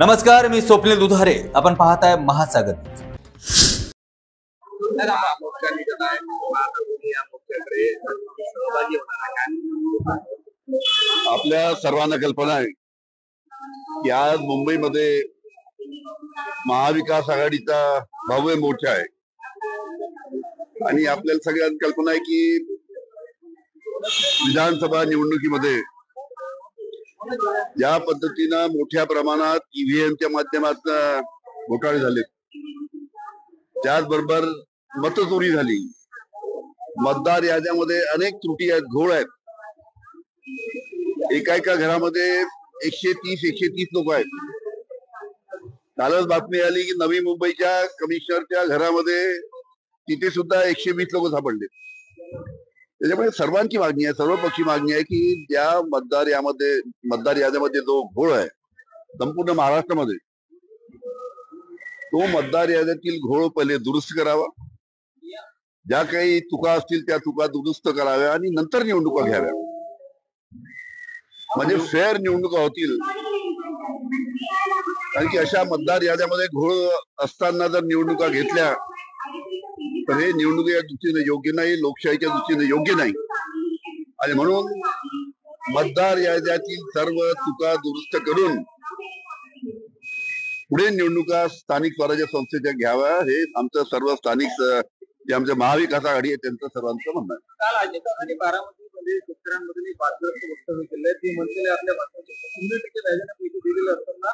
नमस्कार, मी स्वप्नील दुधारे. आपण पाहताय महासागर न्यूज. आपल्या सर्वांना कल्पना आहे की आज मुंबईमध्ये महाविकास आघाडीचा भव्य मोर्चा आहे आणि आपल्याला सगळ्यांना कल्पना आहे की विधानसभा निवडणुकीमध्ये ज्या पद्धतीनं मोठ्या प्रमाणात ईव्हीएमच्या माध्यमातून घोटाळे झाले, त्याचबरोबर मतचोरी झाली, मतदार याद्यामध्ये अनेक त्रुटी आहेत, घोळ आहेत. एका घरामध्ये 130 लोक आहेत. कालच बातमी आली की नवी मुंबईच्या कमिशनरच्या घरामध्ये तिथे सुद्धा 120 लोक सापडले. त्याच्यामुळे सर्वांची मागणी आहे, सर्वपक्षी मागणी आहे की ज्या मतदार याद्यामध्ये जो घोळ आहे संपूर्ण महाराष्ट्रामध्ये, तो मतदार याद्यातील घोळ पहिले दुरुस्त करावा, ज्या काही चुका असतील त्या चुका दुरुस्त कराव्या आणि नंतर निवडणुका घ्याव्या, म्हणजे फेअर निवडणुका होतील. कारण की अशा मतदार याद्यामध्ये घोळ असताना जर निवडणुका घेतल्या तर हे निवडणुकीच्या दृष्टीने योग्य नाही, लोकशाहीच्या दृष्टीने योग्य नाही. आणि म्हणून मतदार याद्यातील सर्व चुका दुरुस्त करून पुढे निवडणुका स्थानिक स्वराज्य संस्थेच्या घ्याव्या, हे आमचं सर्व स्थानिक जे आमचं महाविकास आघाडी आहे त्यांचं सर्वांचं म्हणणं आहे. काल अजित बारामतीमध्ये शेतकऱ्यांमध्ये मी बातमीचं वक्तव्य केलंय. ते म्हणते आपल्या भाषणाचे 100% व्याजाने पैसे दिलेले असताना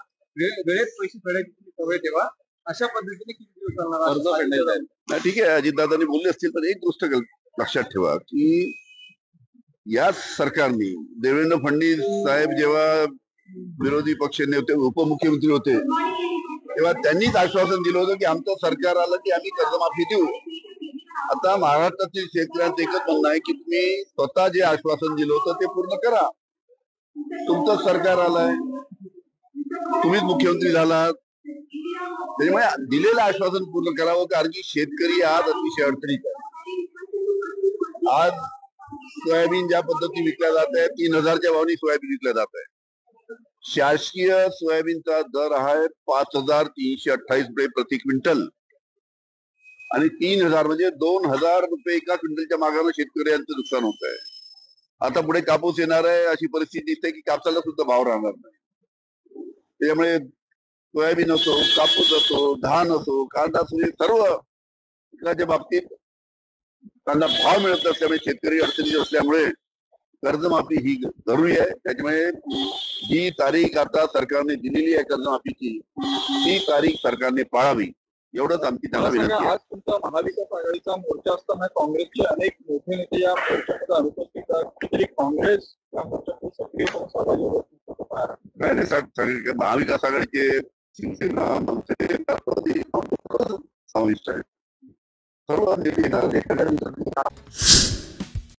वेळेत पैसे फेडायची सवय ठेवा, अशा पद्धतीने किती दिवस चालणार अर्ज फेडण्याचा? ठीक आहे, अजितदादांनी बोलले असतील, पण एक गोष्ट लक्षात ठेवा की या सरकारने देवेंद्र फडणवीस साहेब जेव्हा विरोधी पक्ष नेते उपमुख्यमंत्री होते तेव्हा त्यांनीच आश्वासन दिलं होतं की आमचं सरकार आलं की आम्ही कर्जमाफी देऊ. आता महाराष्ट्रातील शेतकऱ्यांचं एकच म्हणणं आहे की तुम्ही स्वतः जे आश्वासन दिलं होतं ते पूर्ण करा. तुमचं सरकार आलंय, तुम्हीच मुख्यमंत्री झालात, त्याच्यामुळे दिलेलं आश्वासन पूर्ण करावं. कारण की शेतकरी आज अतिशय अडचणीत आहे. आज सोयाबीन ज्या पद्धतीने विकल्या जात आहे, 3000च्या भावाने सोयाबीन विकल्या जात आहे. शासकीय सोयाबीनचा दर आहे 5328 रुपये प्रति क्विंटल आणि 3000 म्हणजे 2000 रुपये एका क्विंटलच्या मागानं शेतकऱ्यांचं नुकसान होत आहे. आता पुढे कापूस येणार आहे, अशी परिस्थिती दिसते की कापसाला सुद्धा भाव राहणार नाही. त्यामुळे सोयाबीन असो, कापूस असो, धान असो, कांदा असो, हे सर्व पिकाच्या बाबतीत त्यांना भाव मिळत असल्यामुळे शेतकरी अडचणीत असल्यामुळे कर्जमाफी ही जरुरी आहे. त्याच्यामुळे जी तारीख आता सरकारने दिलेली आहे कर्जमाफीची, ती तारीख सरकारने पाळावी, एवढंच आमची त्यांना विनंती आहे. आज तुमचा महाविकास आघाडीचा मोर्चा असताना काँग्रेसचे अनेक मोठे नेते या मोर्चामध्ये अनुपस्थित आहेत. काँग्रेस नाही, महाविकास आघाडीचे शिवसेना, मनसे, राष्ट्रवादी समाविष्ट आहेत. सर्व नेते